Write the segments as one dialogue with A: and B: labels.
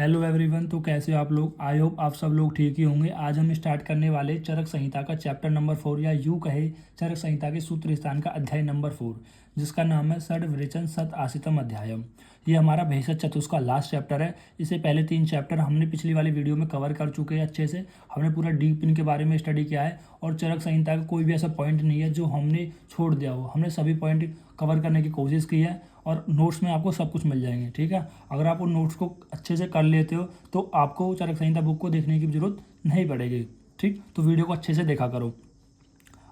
A: Hello everyone. तो कैसे हो आप लोग? आई होप आप सब लोग ठीक ही होंगे। आज हम स्टार्ट करने वाले चरक संहिता का चैप्टर नंबर 4 या यूँ कहे चरक संहिता के सूत्र स्थान का अध्याय नंबर 4, जिसका नाम है षड विरेचन सत आसितम अध्यायम। ये हमारा भेषज चतुष्क का लास्ट चैप्टर है। इससे पहले 3 चैप्टर हमने पिछली वाली वीडियो में कवर कर चुके हैं अच्छे से। हमने पूरा डीप इनके बारे में स्टडी किया है और चरक संहिता का कोई भी ऐसा पॉइंट नहीं है जो हमने छोड़ दिया हो। हमने सभी पॉइंट कवर करने की कोशिश की है और नोट्स में आपको सब कुछ मिल जाएंगे। ठीक है, अगर आप उन नोट्स को अच्छे से कर लेते हो तो आपको चरक संहिता बुक को देखने की जरूरत नहीं पड़ेगी। ठीक, तो वीडियो को अच्छे से देखा करो।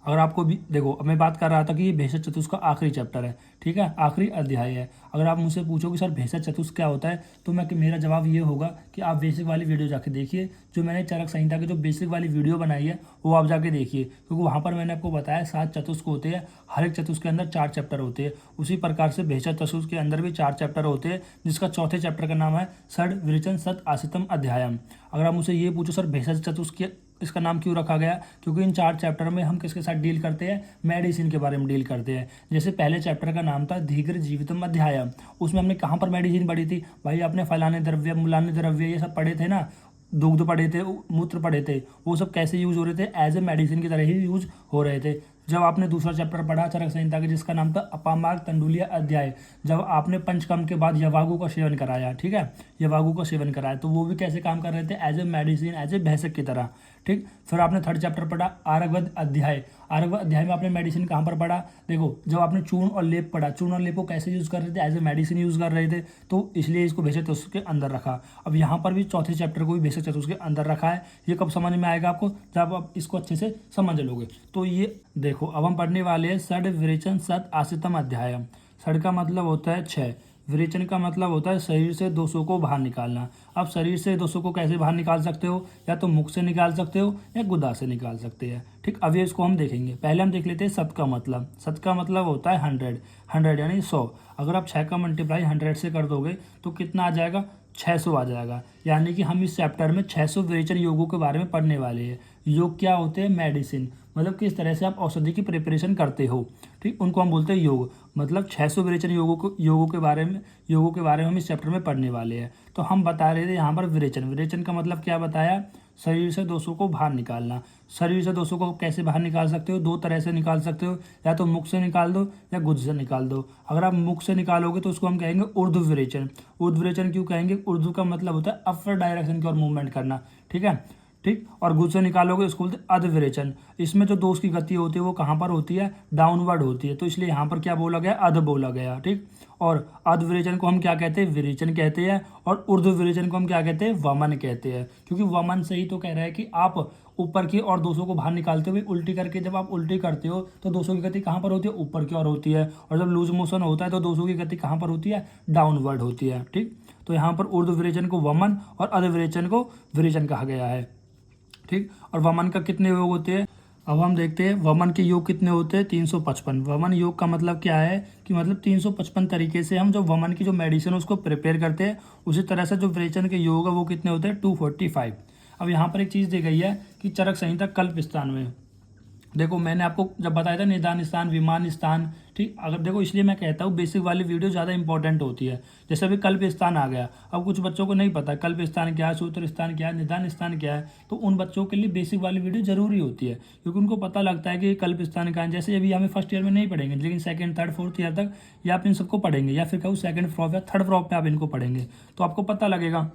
A: अगर आपको भी देखो, अब मैं बात कर रहा था कि ये भेषज चतुष्क का आखिरी चैप्टर है। ठीक है, आखिरी अध्याय है। अगर आप मुझसे पूछो कि सर भेषज चतुष्क क्या होता है, तो मेरा जवाब ये होगा कि आप बेसिक वाली वीडियो जाके देखिए। जो मैंने चरक संहिता की जो बेसिक वाली वीडियो बनाई है वो आप जाके देखिए, क्योंकि वहाँ पर मैंने आपको बताया 7 चतुष्क होते हैं। हर एक चतुष्क के अंदर 4 चैप्टर होते हैं। उसी प्रकार से भेषज चतुष्क के अंदर भी 4 चैप्टर होते हैं, जिसका चौथे चैप्टर का नाम है षड विरेचन सत आसितम अध्यायम। अगर आप मुझसे ये पूछो सर भेषज चतुष्क इसका नाम क्यों रखा गया, क्योंकि इन 4 चैप्टर में हम किसके साथ डील करते हैं, मेडिसिन के बारे में डील करते हैं। जैसे पहले चैप्टर का नाम था धीघ्र जीवितम अध्याय, उसमें हमने कहाँ पर मेडिसिन पढ़ी थी भाई? आपने फलाने द्रव्य मूलान्य द्रव्य ये सब पढ़े थे ना, दुग्ध पढ़े थे, मूत्र पढ़े थे। वो सब कैसे यूज हो रहे थे? एज ए मेडिसिन की तरह ही यूज हो रहे थे। जब आपने दूसरा चैप्टर पढ़ा चरक संहिता के, जिसका नाम था अपामार्ग तंडुलिया अध्याय, जब आपने पंचकर्म के बाद यवागु का सेवन कराया, ठीक है, यवागु का सेवन कराया, तो वो भी कैसे काम कर रहे थे? As a medicine, as a भैंसक की तरह। ठीक, फिर आपने थर्ड चैप्टर पढ़ा आरगवद अध्याय। आरगवद अध्याय में आपने मेडिसिन कहाँ पर पढ़ा? देखो, जब आपने चूर्ण और लेप पढ़ा, चूर्ण और लेप को कैसे यूज कर रहे थे? एज ए मेडिसिन यूज कर रहे थे, तो इसलिए इसको भेषज चतुष्क के अंदर रखा। अब यहाँ पर भी चौथे चैप्टर को भी भेषज चतुष्क के अंदर रखा है। ये कब समझ में आएगा आपको? जब आप इसको अच्छे से समझ लोगे। तो ये देखो, अब हम पढ़ने वाले हैं षड विरेचन सत आसितम अध्याय। षड का मतलब होता है 6, विरेचन का मतलब होता है शरीर से दोषों को बाहर निकालना। अब शरीर से दोषों को कैसे बाहर निकाल सकते हो? या तो मुख से निकाल सकते हो या गुदा से निकाल सकते हैं। ठीक, अब ये इसको हम देखेंगे। पहले हम देख लेते हैं सत का मतलब। सत का मतलब होता है 100 यानी 100। अगर आप 6 का मल्टीप्लाई 100 से कर दोगे तो कितना आ जाएगा? 600 आ जाएगा। यानी कि हम इस चैप्टर में 600 विरेचन योगों के बारे में पढ़ने वाले हैं। योग क्या होते हैं? मेडिसिन, मतलब किस तरह से आप औषधि की प्रिपरेशन करते हो। ठीक, उनको हम बोलते हैं योग। मतलब 600 विरेचन योगों के बारे में हम इस चैप्टर में पढ़ने वाले हैं। तो हम बता रहे थे यहाँ पर विरेचन। विरेचन का मतलब क्या बताया? शरीर से दोषों को बाहर निकालना। शरीर से दोषों को कैसे बाहर निकाल सकते हो? 2 तरह से निकाल सकते हो, या तो मुख से निकाल दो या गुद से निकाल दो। अगर आप मुख से निकालोगे तो उसको हम कहेंगे ऊर्ध्व विरेचन। ऊर्ध्व विरेचन क्यों कहेंगे? ऊर्ध्व का मतलब होता है अपर डायरेक्शन की ओर मूवमेंट करना। ठीक है, ठीक, और गुद से निकालोगे उसको बोलते हैं अध विरेचन। इसमें जो दोष की गति होती है वो कहाँ पर होती है? डाउनवर्ड होती है, तो इसलिए यहाँ पर क्या बोला गया? अध बोला गया। ठीक, और अध विरेचन को हम क्या कहते हैं? विरेचन कहते हैं। और ऊर्ध्व विरेचन को हम क्या कहते हैं? वमन कहते हैं। क्योंकि वमन से ही तो कह रहा है कि आप ऊपर की और दोषों को बाहर निकालते हुए उल्टी करके, जब आप उल्टी करते हो तो दोषों की गति कहाँ पर होती है? ऊपर की ओर होती है। और जब लूज मोशन होता है तो दोषों की गति कहाँ पर होती है? डाउनवर्ड होती है। ठीक, तो यहाँ पर ऊर्ध्व विरेचन को वमन और अध विरेचन को विरेचन कहा गया है। ठीक, और वमन का कितने योग होते हैं? अब हम देखते हैं वमन के योग कितने होते हैं? 355। वमन योग का मतलब क्या है कि मतलब 355 तरीके से हम जो वमन की जो मेडिसिन उसको प्रिपेयर करते हैं। उसी तरह से जो विरेचन के योग है वो कितने होते हैं? 245। अब यहाँ पर एक चीज़ दी गई है कि चरक संहिता कल्प स्थान में, देखो मैंने आपको जब बताया था निदान स्थान, विमान स्थान। ठीक, अगर देखो इसलिए मैं कहता हूँ बेसिक वाली वीडियो ज़्यादा इंपॉर्टेंट होती है। जैसे अभी कल्प स्थान आ गया, अब कुछ बच्चों को नहीं पता कल्प स्थान क्या है, सूत्र स्थान क्या है, निदान स्थान क्या है, तो उन बच्चों के लिए बेसिक वाली वीडियो जरूरी होती है, क्योंकि उनको पता लगता है कि कल्प स्थान क्या है। जैसे अभी हमें फर्स्ट ईयर में नहीं पढ़ेंगे, लेकिन सेकंड, थर्ड, फोर्थ ईयर तक या आप इन सबको पढ़ेंगे, या फिर कहूँ सेकंड फ्रॉप या थर्ड फ्रॉप में आप इनको पढ़ेंगे, तो आपको पता लगेगा।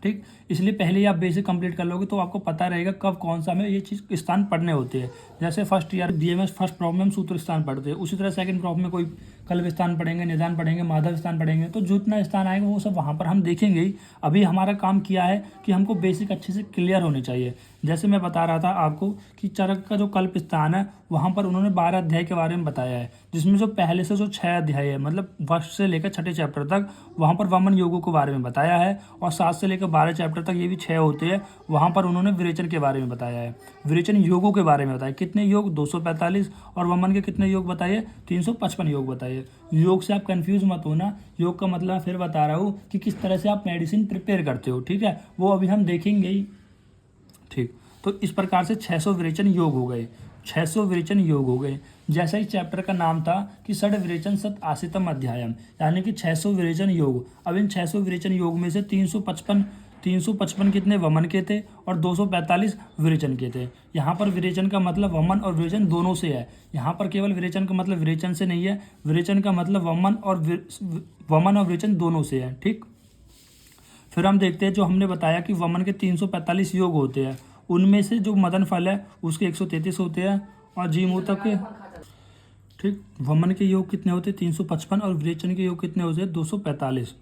A: ठीक, इसलिए पहले ही आप बेसिक कंप्लीट कर लोगे तो आपको पता रहेगा कब कौन सा हमें ये चीज़ स्थान पढ़ने होते हैं। जैसे first year BMS first prop में हम सूत्र स्थान पढ़ते हैं, उसी तरह सेकंड प्रॉप में कोई कल्प स्थान पढ़ेंगे, निदान पढ़ेंगे, माधव स्थान पढ़ेंगे, तो जितना स्थान आएगा वो सब वहाँ पर हम देखेंगे ही। अभी हमारा काम किया है कि हमको बेसिक अच्छे से क्लियर होने चाहिए। जैसे मैं बता रहा था आपको कि चरक का जो कल्प स्थान है वहाँ पर उन्होंने 12 अध्याय के बारे में बताया है, जिसमें जो पहले से जो 6 अध्याय है, मतलब फर्स्ट से लेकर छठे चैप्टर तक वहाँ पर वमन योगों के बारे में बताया है। और 7 से लेकर 12 चैप्टर तक ये भी 6 होते हैं, वहाँ पर उन्होंने विरेचन के बारे में बताया है, विरेचन योगों के बारे में बताया। कितने योग? 245। और वमन के कितने योग बताइए? 355 योग बताइए। योग से आप कंफ्यूज मत होना। योग का मतलब फिर बता रहा हूँ कि किस तरह से आप मेडिसिन प्रिपेयर करते हो। ठीक है, वो अभी हम देखेंगे ही। ठीक, तो इस प्रकार से 600 विरेचन योग हो गए। 600 विरेचन योग हो गए। जैसा ही चैप्टर का नाम था कि षड विरेचन सत आसितम अध्यायम, यानी कि 600 विरेचन योग। अब इन 600 विरेचन योग में से 355 कितने वमन के थे और 245 विरेचन के थे। यहाँ पर विरेचन का मतलब वमन और विरेचन दोनों से है। यहाँ पर केवल विरेचन का मतलब विरेचन से नहीं है, विरेचन का मतलब वमन और विरेचन दोनों से है। ठीक, फिर हम देखते हैं, जो हमने बताया कि वमन के 345 योग होते हैं, उनमें से जो मदन फल है उसके 133 होते हैं और जीमूतक के, ठीक, वमन के योग कितने होते हैं 355 और विरेचन के योग कितने होते हैं 245।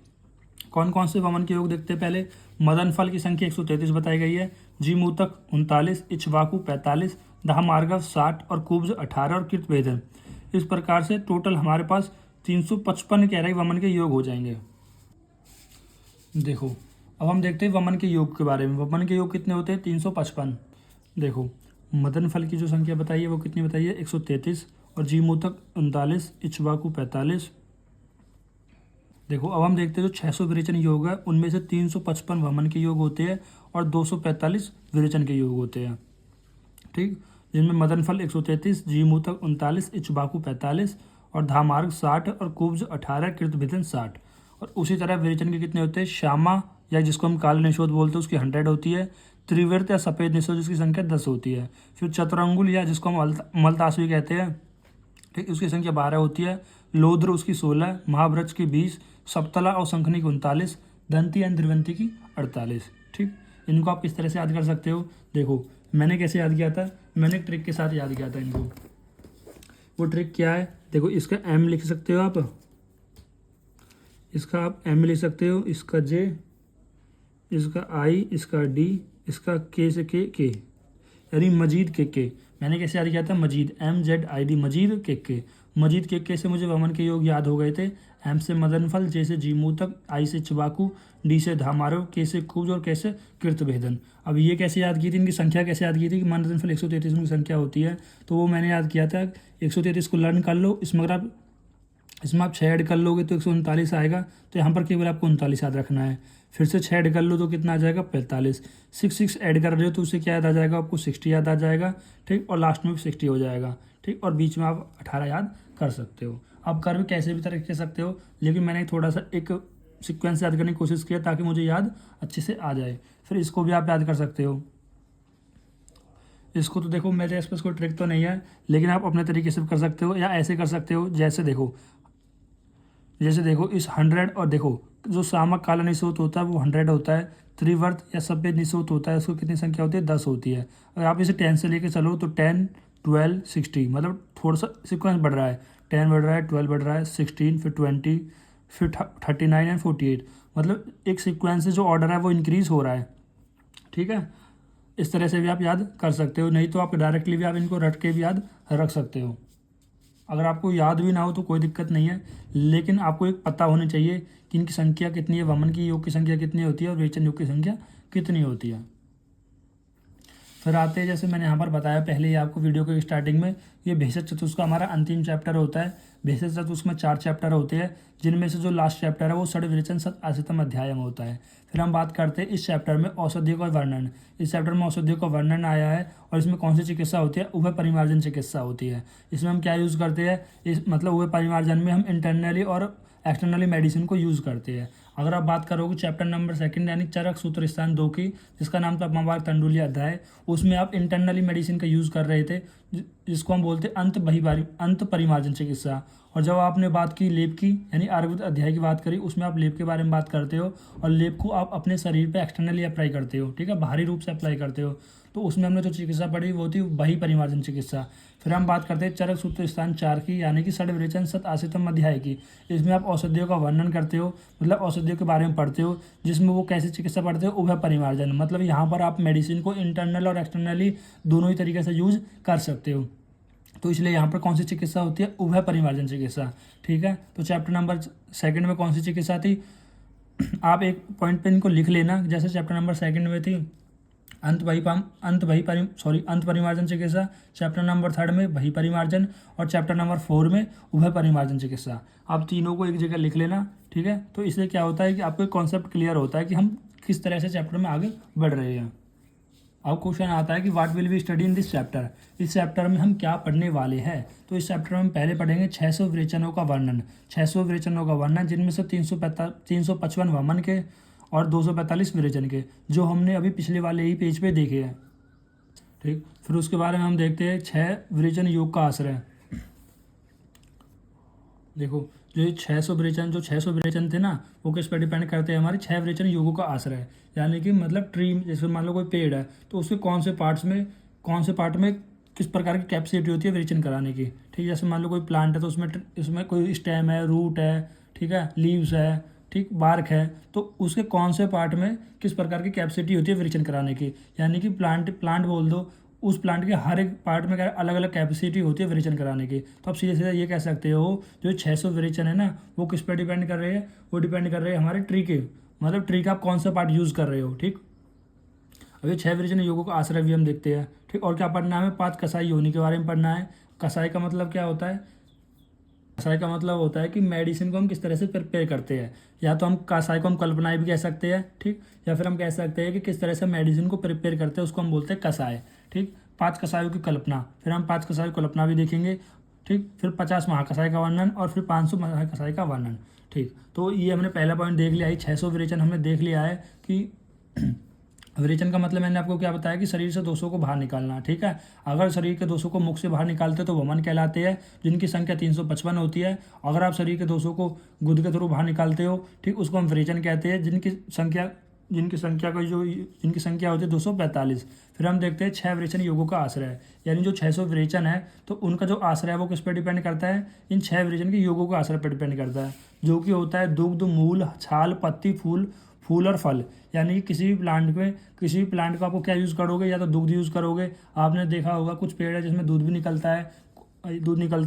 A: कौन कौन से वमन के योग देखते हैं पहले। मदन फल की संख्या 133 बताई गई है, जीमूतक 39, इक्ष्वाकु 45, दाहमार्गव 60 और कुब्ज 18 और कृतभेदन। इस प्रकार से टोटल हमारे पास 355 कह रहे वमन के योग हो जाएंगे। देखो अब हम देखते हैं वमन के योग के बारे में। वमन के योग कितने होते हैं 355। देखो मदन फल की जो संख्या बताई है वो कितनी बताई है 133 और जीमूतक 39, इक्ष्वाकु 45। देखो अब हम देखते हैं जो 600 विरेचन योग है उनमें से 355 वमन के योग होते हैं और 245 विरेचन के योग होते हैं। ठीक, जिनमें मदन फल 133, जीमूतक 39, इक्ष्वाकु 45 और धामार्ग 60 और कुब्ज 18, कृतभेदन 60। और उसी तरह विरेचन के कितने होते हैं, श्यामा या जिसको हम काल निशोध बोलते हैं उसकी 100 होती है, त्रिवृत या सफ़ेद निशोध जिसकी संख्या 10 होती है, फिर चतुरंगुल या जिसको हम मलतासवी कहते हैं, ठीक, उसकी संख्या 12 होती है, लोद्र उसकी 16, महावृक्ष की 20, सप्तला और शंखनी की 39, दंती एंड द्रिवंती की 48। ठीक, इनको आप किस तरह से याद कर सकते हो। देखो मैंने कैसे याद किया था, मैंने एक ट्रिक के साथ याद किया था इनको। वो ट्रिक क्या है, देखो इसका एम लिख सकते हो आप, इसका आप एम लिख सकते हो, इसका जे, इसका आई, इसका डी, इसका के से के, यानी मजीद के। मैंने कैसे याद किया था, मजीद MZID, मजीद के। मजीद के से मुझे वमन के योग याद हो गए थे। एम से मदन फल, जे से जीमूतक, आई से इक्ष्वाकु, डी से धामारव, के से कुब्ज और के से कृतभेदन। अब ये कैसे याद की थी, इनकी संख्या कैसे याद की थी कि मदन फल 133 की संख्या होती है, तो वो मैंने याद किया था 133 को लर्न कर लो। इसमें अगर आप 6 ऐड कर लोगे तो 139 आएगा, तो यहाँ पर केवल आपको 39 याद रखना है। फिर से 6 ऐड कर लो तो कितना आ जाएगा 45। 6 ऐड कर रहे हो तो उससे क्या याद आ जाएगा आपको 60 याद आ जाएगा। ठीक, और लास्ट में भी 60 हो जाएगा। ठीक, और बीच में आप 18 याद कर सकते हो। आप कर भी कैसे भी तरह कर सकते हो, लेकिन मैंने थोड़ा सा एक सीक्वेंस याद करने की कोशिश किया ताकि मुझे याद अच्छे से आ जाए। फिर इसको भी आप याद कर सकते हो। इसको तो देखो मेरे पास कोई ट्रिक तो नहीं है, लेकिन आप अपने तरीके से कर सकते हो या ऐसे कर सकते हो। जैसे देखो इस 100, और देखो जो सामक काला निशोत होता है वो 100 होता है, त्रिवर्त या सफेद निशोत होता है उसको कितनी संख्या होती है 10 होती है। अगर आप इसे 10 से लेके चलो तो 10, 12, 60, मतलब थोड़ा सा सिक्वेंस बढ़ रहा है, 10 बढ़ रहा है, 12 बढ़ रहा है, 16, फिर 20, फिर 39 एंड 48, मतलब एक सिक्वेंस से जो ऑर्डर है वो इंक्रीज हो रहा है। ठीक है, इस तरह से भी आप याद कर सकते हो, नहीं तो आप डायरेक्टली भी आप इनको रट के भी याद रख सकते हो। अगर आपको याद भी ना हो तो कोई दिक्कत नहीं है, लेकिन आपको एक पता होनी चाहिए कि इनकी संख्या कितनी है, वमन की योग की संख्या कितनी होती है और विरेचन योग की संख्या कितनी होती है। फिर आते हैं, जैसे मैंने यहाँ पर बताया पहले ही आपको वीडियो के स्टार्टिंग में, ये भेषज चतुष्क का हमारा अंतिम चैप्टर होता है। भेषज चतुष्क में 4 चैप्टर होते हैं, जिनमें से जो लास्ट चैप्टर है वो षड विरेचन सत आसितम अध्याय में होता है। फिर हम बात करते हैं इस चैप्टर में औषधियों का वर्णन। इस चैप्टर में औषधियों का वर्णन आया है और इसमें कौन सी चिकित्सा होती है, उभय परिमार्जन चिकित्सा होती है। इसमें हम क्या यूज़ करते हैं, इस मतलब उभय परिमार्जन में हम इंटरनली और एक्सटर्नली मेडिसिन को यूज़ करते हैं। अगर आप बात करोगे चैप्टर नंबर 2 यानी चरक सूत्र स्थान 2 की, जिसका नाम था पद्मवार तंडुली अध्याय, उसमें आप इंटरनली मेडिसिन का यूज़ कर रहे थे, जिसको हम बोलते हैं अंत परिमार्जन चिकित्सा। और जब आपने बात की लेप की, यानी आयुर्वेद अध्याय की बात करी, उसमें आप लेप के बारे में बात करते हो और लेप को आप अपने शरीर पे एक्सटर्नली अप्लाई करते हो, ठीक है, बाहरी रूप से अप्लाई करते हो। तो उसमें हमने जो चिकित्सा पढ़ी वो थी बही परिमार्जन चिकित्सा। फिर हम बात करते हैं चरक सूत्र स्थान 4 की, यानी कि षड विरेचन सत आसितम अध्याय की। इसमें आप औषधियों का वर्णन करते हो, मतलब औषधियों के बारे में पढ़ते हो, जिसमें वो कैसी चिकित्सा पढ़ते हो, उभय परिमार्जन, मतलब यहाँ पर आप मेडिसिन को इंटरनल और एक्सटर्नली दोनों ही तरीके से यूज कर सकते हो। तो इसलिए यहाँ पर कौन सी चिकित्सा होती है, उभय परिमार्जन चिकित्सा। ठीक है, तो चैप्टर नंबर 2 में कौन सी चिकित्सा थी, आप एक पॉइंट पे इनको लिख लेना। जैसे चैप्टर नंबर 2 में थी अंत परिमार्जन चिकित्सा, चैप्टर नंबर 3 में बही परिमार्जन और चैप्टर नंबर 4 में उभय परिमार्जन चिकित्सा। आप तीनों को एक जगह लिख लेना। ठीक है, तो इससे क्या होता है कि आपको एक कॉन्सेप्ट क्लियर होता है कि हम किस तरह से चैप्टर में आगे बढ़ रहे हैं। अब क्वेश्चन आता है कि what will be study in this chapter. इस चैप्टर में हम क्या पढ़ने वाले हैं। तो इस चैप्टर में हम पहले पढ़ेंगे 600 विरेचनों का वर्णन। 600 विरेचनों का वर्णन, जिनमें से 355 वमन के और 245 विरेचन के, जो हमने अभी पिछले वाले ही पेज पे देखे हैं। ठीक, फिर उसके बारे में हम देखते हैं 6 विरेचन योग का आश्रय। देखो, जो 600 विरेचन थे ना, वो किस पर डिपेंड करते हैं, हमारे 6 विरेचन योगों का आश्रय। यानी कि मतलब ट्री, जैसे मान लो कोई पेड़ है तो उसके कौन से पार्ट में किस प्रकार की कैपेसिटी होती है विरेचन कराने की। ठीक, जैसे मान लो कोई प्लांट है तो उसमें कोई स्टेम है, रूट है, ठीक है, लीव्स है, ठीक, बार्क है, तो उसके कौन से पार्ट में किस प्रकार की कैपेसिटी होती है विरेचन कराने की। यानी कि प्लांट बोल दो, उस प्लांट के हर एक पार्ट में अलग अलग कैपेसिटी होती है विरेचन कराने की। तो आप सीधे सीधे ये कह सकते हो, जो 600 विरेचन है ना, वो किस पर डिपेंड कर रहे हैं, वो डिपेंड कर रहे हैं हमारे ट्री के, मतलब ट्री का आप कौन सा पार्ट यूज़ कर रहे हो। ठीक, अब ये 6 विरेचन योगों का आश्रय भी हम देखते हैं। ठीक, और क्या पढ़ना है हमें, 5 कसाई योनि के बारे में पढ़ना है। कसाई का मतलब क्या होता है, कसाई का मतलब होता है कि मेडिसिन को हम किस तरह से प्रिपेयर करते हैं। या तो हम कसाई को हम कल्पनाएं भी कह सकते हैं, ठीक, या फिर हम कह सकते हैं कि किस तरह से मेडिसिन को प्रिपेयर करते हैं, उसको हम बोलते हैं कसाय। ठीक, 5 कसायों की कल्पना, फिर हम 5 कसायों की कल्पना भी देखेंगे। ठीक, फिर 50 महाकसाई का वर्णन और फिर 500 महाकसाई का वर्णन। ठीक, तो ये हमने पहला पॉइंट देख लिया है, 600 विरेचन हमने देख लिया है कि विरेचन का मतलब मैंने आपको क्या बताया कि शरीर से दोषों को बाहर निकालना। ठीक है, अगर शरीर के दोषों को मुख से बाहर निकालते हैं तो वमन कहलाते हैं, जिनकी संख्या 355 होती है। अगर आप शरीर के दोषों को गुद के थ्रू बाहर निकालते हो, ठीक, उसको हम विरेचन कहते हैं, जिनकी संख्या होती है 245। फिर हम देखते हैं 6 विरेचन योगों का आश्रय, यानी जो 600 विरेचन है तो उनका जो आश्रय है वो किस पर डिपेंड करता है, इन 6 विरेचन के योगों का आश्रय पर डिपेंड करता है, जो कि होता है दुग्ध, मूल, छाल, पत्ती, फूल और फल। यानी कि किसी भी प्लांट को आपको क्या यूज़ करोगे, या तो दूध यूज़ करोगे। आपने देखा होगा कुछ पेड़ है जिसमें दूध निकलता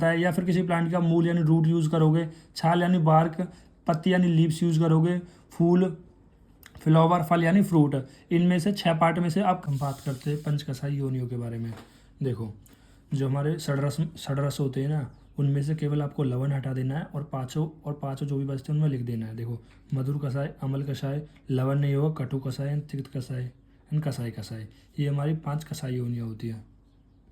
A: है, या फिर किसी प्लांट का मूल यानी रूट यूज़ करोगे, छाल यानी बार्क, पत्ती यानी लीव्स यूज़ करोगे, फूल, फ्लावर, फल यानी फ्रूट। इनमें से 6 पार्ट में से आप हम बात करते हैं पंचकसाई योनियों के बारे में। देखो, जो हमारे षडरस होते हैं ना, उनमें से केवल आपको लवण हटा देना है और पाँचों जो भी बचते हैं उनमें लिख देना है। देखो, मधुर कसाय, अमल कषाय, लवण नहीं होगा, कटु कसाय, तिक्त कसाय एंड कसाय। ये हमारी 5 कसाई योनियाँ होती हैं।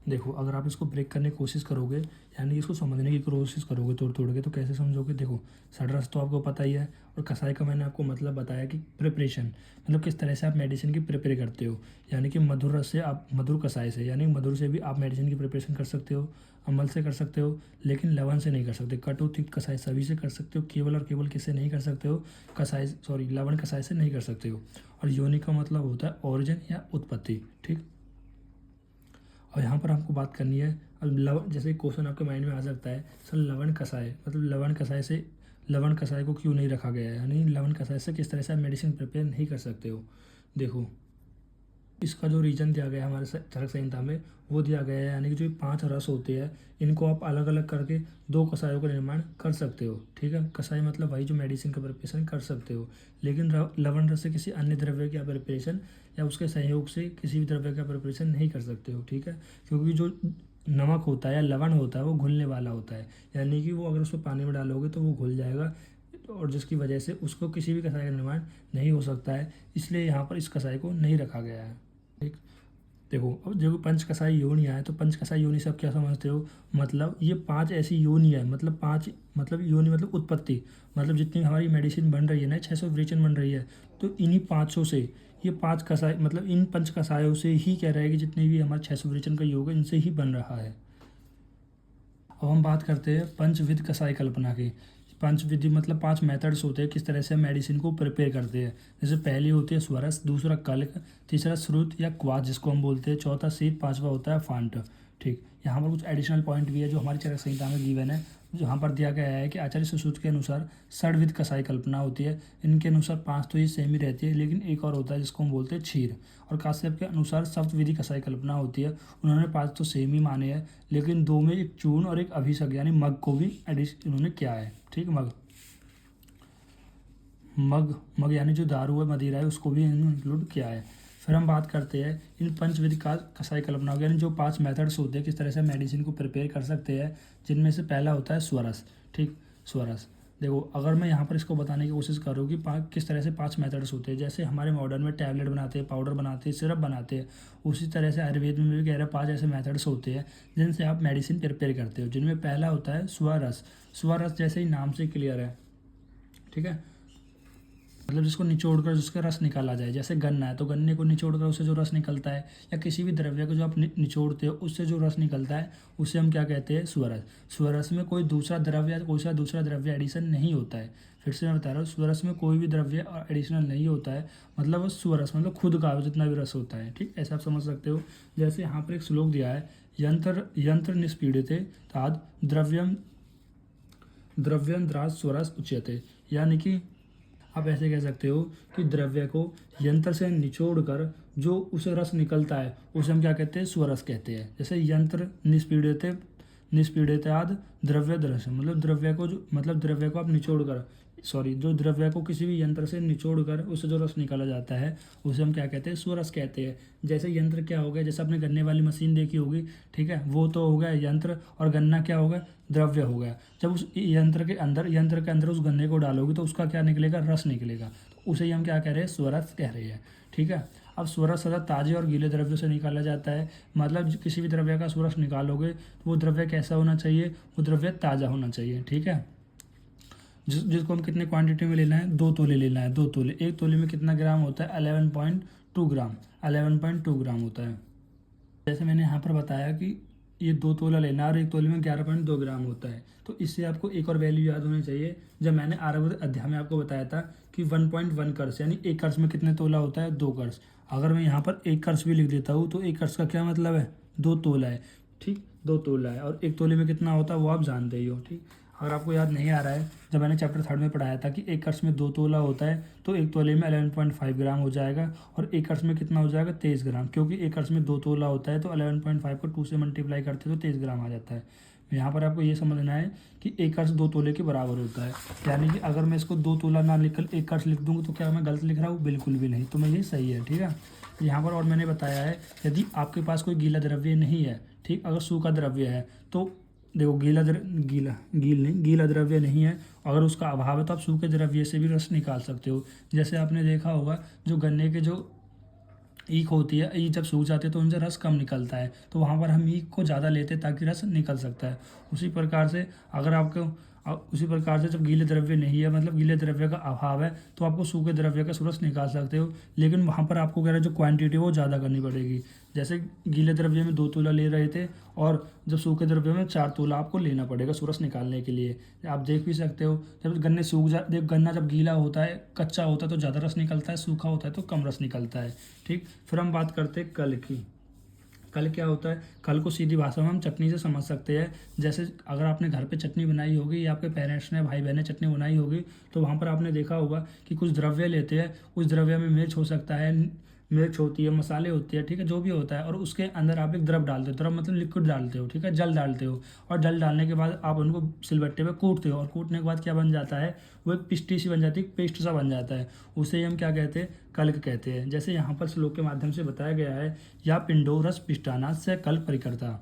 A: देखो, अगर आप इसको ब्रेक करने की कोशिश करोगे, यानी इसको समझने की कोशिश करोगे तोड़ के, तो कैसे समझोगे। देखो, षडरस तो आपको पता ही है, और कसाई का मैंने आपको मतलब बताया कि प्रिपरेशन, मतलब किस तरह से आप मेडिसिन की प्रिपेयर करते हो। यानी कि मधुर रस से आप, मधुर कसाई से, यानी मधुर से भी आप मेडिसिन की प्रिपरेशन कर सकते हो, अमल से कर सकते हो, लेकिन लवण से नहीं कर सकते। कटु, तिक्त, कसाई सभी से कर सकते हो, केवल और केवल किससे नहीं कर सकते हो, लवण कसाई से नहीं कर सकते हो। और योनि का मतलब होता है ओरिजिन या उत्पत्ति। ठीक, और यहाँ पर आपको बात करनी है, अब लवण, जैसे क्वेश्चन आपके माइंड में आ सकता है, सर लवण कसाय मतलब लवण कसाय को क्यों नहीं रखा गया है, यानी लवण कसाय से किस तरह से आप मेडिसिन प्रिपेयर नहीं कर सकते हो। देखो, इसका जो रीजन दिया गया है हमारे चरक संहिता में, वो दिया गया है, यानी कि जो 5 रस होते हैं, इनको आप अलग अलग करके 2 कसायों का निर्माण कर सकते हो। ठीक है, कसाई मतलब वही जो मेडिसिन का प्रिपरेशन कर सकते हो, लेकिन लवण रस से किसी अन्य द्रव्य का प्रिपरेशन या उसके सहयोग से किसी भी द्रव्य का प्रिपरेशन नहीं कर सकते हो। ठीक है, क्योंकि जो नमक होता है या लवण होता है वो घुलने वाला होता है, यानी कि वो अगर उसको पानी में डालोगे तो वो घुल जाएगा, और जिसकी वजह से उसको किसी भी कसाई का निर्माण नहीं हो सकता है। इसलिए यहाँ पर इस कसाई को नहीं रखा गया है। ठीक, देखो, अब जो पंचकसाई योनियाँ है, तो पंचकसाई योनि से आप क्या समझते हो, मतलब ये 5 ऐसी योनि है, मतलब 5 मतलब योनि मतलब उत्पत्ति, मतलब जितनी हमारी मेडिसिन बन रही है ना, 600 विरेचन बन रही है, तो इन्हीं 500 से, ये 5 कसाई मतलब इन पंच कसायों से ही कह रहा है कि जितने भी हमारे 600 विरेचन का योग है इनसे ही बन रहा है। अब हम बात करते हैं पंचविध कसाई कल्पना की। पंचविधि मतलब 5 मेथड्स होते हैं किस तरह से मेडिसिन को प्रिपेयर करते हैं। जैसे पहली होती है स्वरस, दूसरा कल्क, तीसरा श्रुत या क्वाथ जिसको हम बोलते हैं, चौथा शीत, 5वां होता है फांट। ठीक, यहाँ पर कुछ एडिशनल पॉइंट भी है जो हमारी चरक संहिता में गिवन है। जहाँ पर दिया गया है कि आचार्य सुश्रुत के अनुसार षड्विध कसाई कल्पना होती है। इनके अनुसार 5 तो ये सेम ही रहती है, लेकिन एक और होता है जिसको हम बोलते हैं क्षीर। और काश्यप के अनुसार सप्तविधि कसाई कल्पना होती है। उन्होंने 5 तो सेम ही माने हैं, लेकिन 2 में एक चूर्ण और एक अभिषेक यानी मग को भी इन्होंने किया है। ठीक, मग यानी जो दारू है, मदिरा है, उसको भी इन्होंने इंक्लूड किया है। फिर हम बात करते हैं इन पंचविधि का कसाई कल्पना हो गया, यानी जो 5 मेथड्स होते हैं किस तरह से मेडिसिन को प्रिपेयर कर सकते हैं, जिनमें से पहला होता है स्वरस। ठीक, स्वरस देखो अगर मैं यहाँ पर इसको बताने की कोशिश करूँ कि किस तरह से 5 मेथड्स होते हैं, जैसे हमारे मॉडर्न में टैबलेट बनाते हैं, पाउडर बनाते हैं, सिरप बनाते हैं, उसी तरह से आयुर्वेद में भी कह रहे हैं 5 ऐसे मेथड्स होते हैं जिनसे आप मेडिसिन प्रिपेयर करते हो, जिनमें पहला होता है स्वरस। स्वरस जैसे ही नाम से क्लियर है, ठीक है, मतलब जिसको निचोड़ कर जिसका रस निकाला जाए। जैसे गन्ना है तो गन्ने को निचोड़ कर उससे जो रस निकलता है, या किसी भी द्रव्य को जो आप निचोड़ते हो उससे जो रस निकलता है उसे हम क्या कहते हैं, स्वरस। स्वरस में कोई दूसरा द्रव्य या कोई सा दूसरा द्रव्य एडिशन नहीं होता है। फिर से मैं बता रहा हूँ, स्वरस में कोई भी द्रव्य एडिशनल नहीं होता है, मतलब वो स्वरस मतलब खुद का जितना भी रस होता है, ठीक, ऐसा आप समझ सकते हो। जैसे यहाँ पर एक श्लोक दिया है, यंत्र यंत्र निष्पीड़िते ताद द्रव्यम द्रव्यम द्रास स्वरस उच्यते, यानी कि आप ऐसे कह सकते हो कि द्रव्य को यंत्र से निचोड़ कर जो उसे रस निकलता है उसे हम क्या कहते हैं, स्वरस कहते हैं। जैसे यंत्र निष्पीड़िताद द्रव्य दृश्य, मतलब द्रव्य को जो मतलब द्रव्य को आप निचोड़ कर जो द्रव्य को किसी भी यंत्र से निचोड़ कर उससे जो रस निकाला जाता है उसे हम क्या कहते हैं, स्वरस कहते हैं। जैसे यंत्र क्या हो गया, जैसे आपने गन्ने वाली मशीन देखी होगी, ठीक है, वो तो हो गया यंत्र, और गन्ना क्या होगा, द्रव्य हो गया। जब उस यंत्र के अंदर उस गन्ने को डालोगे तो उसका क्या निकलेगा, रस निकलेगा, तो उसे ही हम क्या कह रहे हैं, स्वरस कह रहे हैं, ठीक है। अब स्वरस सदा ताजे और गीले द्रव्यों से निकाला जाता है, मतलब किसी भी द्रव्य का स्वरस निकालोगे तो वो द्रव्य कैसा होना चाहिए, वो द्रव्य ताज़ा होना चाहिए, ठीक है। जिसको हम कितने क्वांटिटी में लेना है, 2 तोले लेना है, 2 तोले। 1 तोले में कितना ग्राम होता है, 11.2 ग्राम, 11.2 ग्राम होता है। जैसे मैंने यहाँ पर बताया कि ये 2 तोला लेना है और 1 तोले में 11.2 ग्राम होता है, तो इससे आपको एक और वैल्यू याद होनी चाहिए। जब मैंने आरंभिक अध्याय में आपको बताया था कि 1.1 कर्स, यानी 1 कर्स में कितने तोला होता है, 2 कर्स। अगर मैं यहाँ पर 1 कर्स भी लिख देता हूँ तो 1 कर्स का क्या मतलब है, 2 तोला है, ठीक, 2 तोला है। और 1 तोले में कितना होता है वो आप जानते ही हो, ठीक। अगर आपको याद नहीं आ रहा है, जब मैंने चैप्टर 3 में पढ़ाया था कि 1 कर्स में 2 तोला होता है, तो 1 तोले में 11.5 ग्राम हो जाएगा, और 1 कर्स में कितना हो जाएगा, 23 ग्राम, क्योंकि 1 कर्स में 2 तोला होता है तो 11.5 को 2 से मल्टीप्लाई करते हैं तो 23 ग्राम आ जाता है। यहाँ पर आपको ये समझना है कि 1 कर्स 2 तोले के बराबर होता है, यानी कि अगर मैं इसको 2 तोला ना लिख कर 1 कर्स लिख दूँगा तो क्या मैं गलत लिख रहा हूँ, बिल्कुल भी नहीं, तो मैं ये सही है, ठीक है। यहाँ पर और मैंने बताया है, यदि आपके पास कोई गीला द्रव्य नहीं है, ठीक, अगर सूखा द्रव्य है तो देखो गीला द्रव्य नहीं है, अगर उसका अभाव है तो आप सूखे द्रव्य से भी रस निकाल सकते हो। जैसे आपने देखा होगा जो गन्ने के जो ईख होती है, ईख जब सूख जाती है तो उनसे रस कम निकलता है, तो वहाँ पर हम ईख को ज़्यादा लेते हैं ताकि रस निकल सकता है। उसी प्रकार से अगर आपको उसी प्रकार से जब गीले द्रव्य नहीं है, मतलब गीले द्रव्य का अभाव है, तो आपको सूखे द्रव्य का रस निकाल सकते हो, लेकिन वहाँ पर आपको कह रहा है जो क्वांटिटी है वो ज़्यादा करनी पड़ेगी। जैसे गीले द्रव्य में 2 तोला ले रहे थे, और जब सूखे द्रव्य में 4 तोला आपको लेना पड़ेगा रस निकालने के लिए। आप देख भी सकते हो, जब गन्ने सूख गन्ना जब गीला होता है, कच्चा होता है तो ज़्यादा रस निकलता है, सूखा होता है तो कम रस निकलता है, ठीक। फिर हम बात करते हैं कल की। कल क्या होता है, कल को सीधी भाषा में हम चटनी से समझ सकते हैं। जैसे अगर आपने घर पे चटनी बनाई होगी या आपके पेरेंट्स ने, भाई बहन ने चटनी बनाई होगी, तो वहाँ पर आपने देखा होगा कि कुछ द्रव्य लेते हैं, उस द्रव्य में मिर्च हो सकता है, मिर्च होती है, मसाले होते हैं, ठीक है, जो भी होता है, और उसके अंदर आप एक द्रव डालते हो, द्रव मतलब लिक्विड डालते हो, ठीक है, जल डालते हो, और जल डालने के बाद आप उनको सिलबट्टे पे कूटते हो, और कूटने के बाद क्या बन जाता है, वो एक पिष्टी सी बन जाती है, पेस्ट सा बन जाता है, उसे हम क्या कहते हैं, कल्क कहते हैं। जैसे यहाँ पर श्लोक के माध्यम से बताया गया है, या पिंडो रस पिष्टानाथ से कल्प परिकर्ता,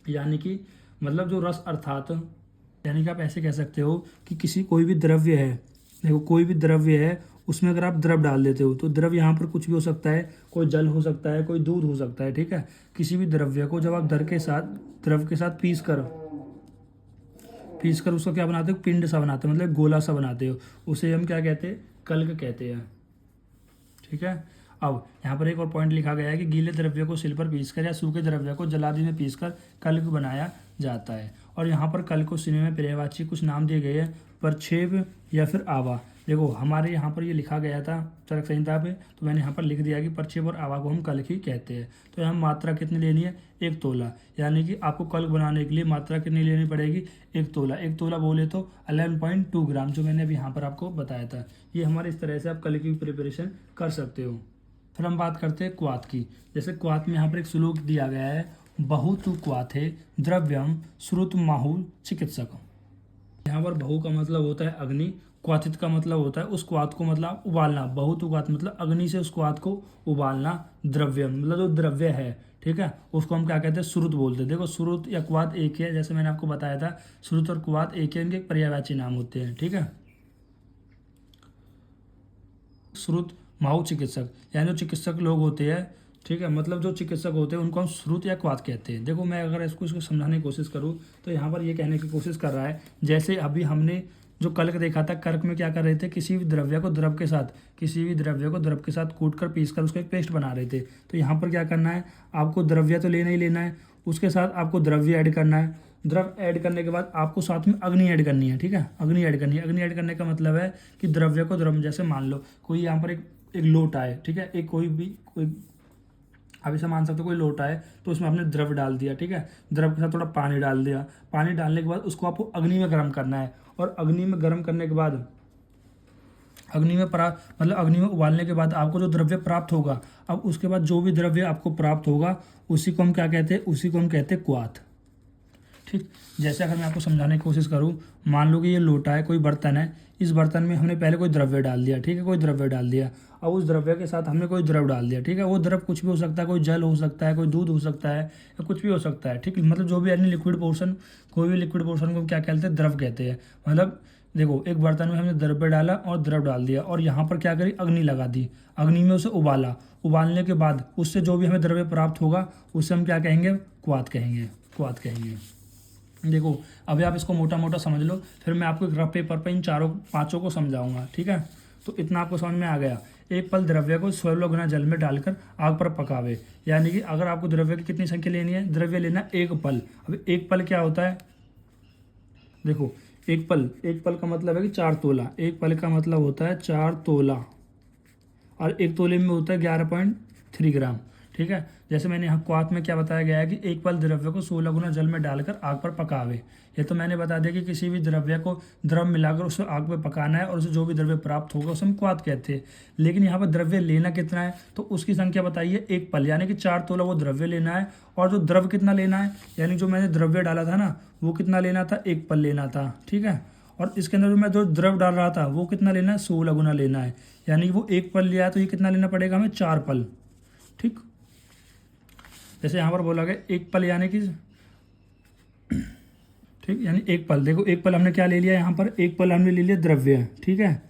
A: यानी कि मतलब जो रस अर्थात, यानी कि आप ऐसे कह सकते हो कि कोई भी द्रव्य है, देखो कोई भी द्रव्य है, उसमें अगर आप द्रव डाल देते हो तो द्रव यहाँ पर कुछ भी हो सकता है, कोई जल हो सकता है, कोई दूध हो सकता है, ठीक है। किसी भी द्रव्य को जब आप द्रव के साथ पीस कर उसका क्या बनाते हो, पिंड सा बनाते हो, मतलब गोला सा बनाते हो, उसे हम क्या कहते हैं, कल्क कहते हैं, ठीक है। अब यहाँ पर एक और पॉइंट लिखा गया है कि गीले द्रव्य को सिल पर पीसकर या सूखे द्रव्य को जलादि में पीसकर कल्क बनाया जाता है। और यहाँ पर कल को सिने में पर्यायवाची कुछ नाम दिए गए हैं, परछेव या फिर आवा। देखो हमारे यहाँ पर ये लिखा गया था चरक संहिता पे, तो मैंने यहाँ पर लिख दिया कि परछेव और आवा को हम कल्क ही कहते हैं। तो यहाँ मात्रा कितनी लेनी है, 1 तोला, यानी कि आपको कल्क बनाने के लिए मात्रा कितनी लेनी पड़ेगी, 1 तोला। 1 तोला बोले तो 11.2 ग्राम, जो मैंने अभी यहाँ पर आपको बताया था। ये हमारे इस तरह से आप कल्क की प्रिपरेशन कर सकते हो। फिर हम बात करते हैं क्वाथ की। जैसे क्वाथ में यहाँ पर एक श्लोक दिया गया है, बहुतु क्वाथे द्रव्यम श्रुत माहु चिकित्सक। यहाँ पर बहु का मतलब होता है अग्नि, क्वाथित का मतलब होता है उस क्वाथ को मतलब उबालना। बहुतु क्वाथ मतलब अग्नि से उस क्वाथ को उबालना, द्रव्यम मतलब जो द्रव्य है, ठीक है, उसको हम क्या कहते हैं, श्रुत बोलते हैं। देखो श्रुत या क्वाथ एक ही है, जैसे मैंने आपको बताया था श्रुत और क्वाथ एक ही, इनके पर्यायवाची नाम होते हैं। ठीक है, श्रुत माहू चिकित्सक, यानी जो चिकित्सक लोग होते हैं, ठीक है, मतलब जो चिकित्सक होते हैं उनको हम श्रुत या क्वाथ कहते हैं। देखो मैं अगर इसको समझाने की कोशिश करूँ तो यहाँ पर ये कहने की कोशिश कर रहा है, जैसे अभी हमने जो कल्क देखा था, कर्क में क्या कर रहे थे, किसी भी द्रव्य को द्रव के साथ कूट कर पीस कर उसको एक पेस्ट बना रहे थे। तो यहाँ पर क्या करना है, आपको द्रव्य तो लेना ही लेना है, उसके साथ आपको द्रव्य ऐड करना है। द्रव ऐड करने के बाद आपको साथ में अग्नि ऐड करनी है। ठीक है, अग्नि ऐड करनी है। अग्नि ऐड करने का मतलब है कि द्रव्य को द्रव, जैसे मान लो कोई यहाँ पर एक लोटा है, ठीक है, एक कोई आप इसे मान सकते हो कोई लोटा है, तो उसमें आपने द्रव डाल दिया। ठीक है, द्रव के साथ थोड़ा पानी डाल दिया। पानी डालने के बाद उसको आपको अग्नि में गर्म करना है, और अग्नि में गर्म करने के बाद अग्नि में उबालने के बाद आपको जो द्रव्य प्राप्त होगा, अब उसके बाद जो भी द्रव्य आपको प्राप्त होगा उसी को हम क्या कहते हैं, उसी को हम कहते हैं क्वाथ। ठीक, जैसे अगर मैं आपको समझाने की कोशिश करूं, मान लो कि ये लोटा है, कोई बर्तन है, इस बर्तन में हमने पहले कोई द्रव्य डाल दिया। ठीक है, कोई द्रव्य डाल दिया, अब उस द्रव्य के साथ हमने कोई द्रव डाल दिया। ठीक है, वो द्रव कुछ भी हो सकता है, कोई जल हो सकता है, कोई दूध हो सकता है, या कुछ भी हो सकता है। ठीक, मतलब जो भी यानी लिक्विड पोर्शन, कोई भी लिक्विड पोर्शन को क्या कहते हैं, द्रव कहते हैं। मतलब देखो एक बर्तन में हमने द्रव्य डाला और द्रव डाल दिया, और यहाँ पर क्या करी, अग्नि लगा दी, अग्नि में उसे उबाला। उबालने के बाद उससे जो भी हमें द्रव्य प्राप्त होगा उसे हम क्या कहेंगे, क्वाथ कहेंगे, क्वाथ कहेंगे। देखो अभी आप इसको मोटा मोटा समझ लो, फिर मैं आपको एक रफ पेपर पर इन पांचों को समझाऊंगा। ठीक है, तो इतना आपको समझ में आ गया। एक पल द्रव्य को 16 गुना जल में डालकर आग पर पकावे, यानी कि अगर आपको द्रव्य की कितनी संख्या लेनी है, द्रव्य लेना एक पल। अब एक पल क्या होता है, देखो एक पल का मतलब है कि 4 तोला। एक पल का मतलब होता है 4 तोला, और एक तोले में होता है 11.3 ग्राम। ठीक है, जैसे मैंने यहाँ क्वाथ में क्या बताया गया है कि एक पल द्रव्य को 16 गुना जल में डालकर आग पर पकावे। ये तो मैंने बता दिया कि किसी भी द्रव्य को द्रव मिलाकर उसे आग पर पकाना है, और उसे जो भी द्रव्य प्राप्त होगा उसे हम क्वाथ कहते हैं। लेकिन यहाँ पर द्रव्य लेना कितना है, तो उसकी संख्या बताइए एक पल, यानी कि 4 तोला वो द्रव्य लेना है, और जो द्रव कितना लेना है, यानी जो मैंने द्रव्य डाला था ना, वो कितना लेना था, एक पल लेना था। ठीक है, और इसके अंदर मैं जो द्रव डाल रहा था वो कितना लेना है, 16 गुना लेना है, यानी कि वो एक पल लिया है, तो ये कितना लेना पड़ेगा हमें, 4 पल। ठीक, जैसे यहाँ पर बोला गया एक पल, यानी कि ठीक, यानी एक पल। देखो एक पल हमने क्या ले लिया, यहाँ पर एक पल हमने ले लिया द्रव्य। ठीक है,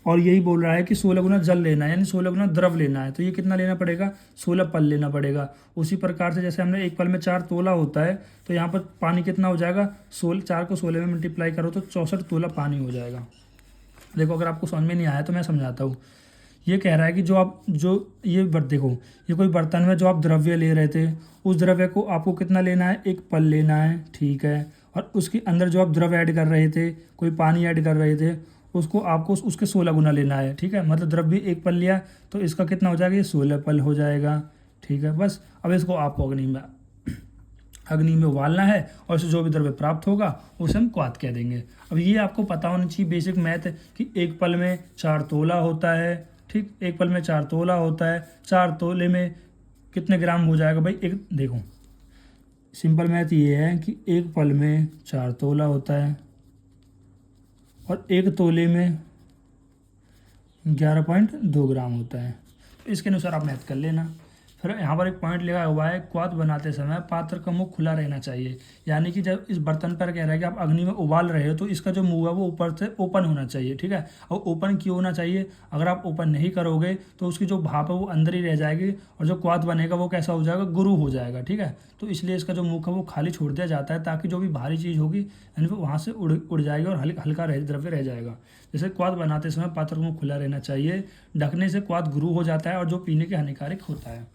A: और यही बोल रहा है कि 16 गुना जल लेना है, यानी 16 गुना द्रव लेना है, तो ये कितना लेना पड़ेगा, 16 पल लेना पड़ेगा। उसी प्रकार से जैसे हमने एक पल में 4 तोला होता है, तो यहाँ पर पानी कितना हो जाएगा, 4 को 16 में मल्टीप्लाई करो तो 64 तोला पानी हो जाएगा। देखो अगर आपको समझ में नहीं आया तो मैं समझाता हूँ। ये कह रहा है कि देखो ये कोई बर्तन में जो आप द्रव्य ले रहे थे, उस द्रव्य को आपको कितना लेना है, एक पल लेना है। ठीक है, और उसके अंदर जो आप द्रव्य ऐड कर रहे थे, कोई पानी ऐड कर रहे थे, उसको आपको उसके 16 गुना लेना है। ठीक है, मतलब द्रव्य एक पल लिया तो इसका कितना हो जाएगा, ये 16 पल हो जाएगा। ठीक है, बस अब इसको आपको अग्नि में उबालना है, और उससे जो भी द्रव्य प्राप्त होगा उसे हम क्वाथ कह देंगे। अब ये आपको पता होना चाहिए बेसिक मैथ कि एक पल में 4 तोला होता है। ठीक, एक पल में 4 तोला होता है, 4 तोले में कितने ग्राम हो जाएगा भाई, एक देखो सिंपल मैथ ये है कि एक पल में 4 तोला होता है, और एक तोले में 11.2 ग्राम होता है। तो इसके अनुसार आप मैथ कर लेना। फिर यहाँ पर एक पॉइंट लिखा हुआ है, क्वाथ बनाते समय पात्र का मुंह खुला रहना चाहिए, यानी कि जब इस बर्तन पर कह रहा है कि आप अग्नि में उबाल रहे हो तो इसका जो मुंह है वो ऊपर से ओपन होना चाहिए। ठीक है, और ओपन क्यों होना चाहिए, अगर आप ओपन नहीं करोगे तो उसकी जो भाप है वो अंदर ही रह जाएगी, और जो क्वाथ बनेगा वो कैसा हो जाएगा, गुरु हो जाएगा। ठीक है, तो इसलिए इसका जो मुख है वो खाली छोड़ दिया जाता है, ताकि जो भी भारी चीज़ होगी यानी वो वहाँ से उड़ जाएगी और हल्का द्रव्य रह जाएगा। जैसे क्वाथ बनाते समय पात्र का मुंह खुला रहना चाहिए, ढकने से क्वाथ गुरु हो जाता है और जो पीने के हानिकारक होता है।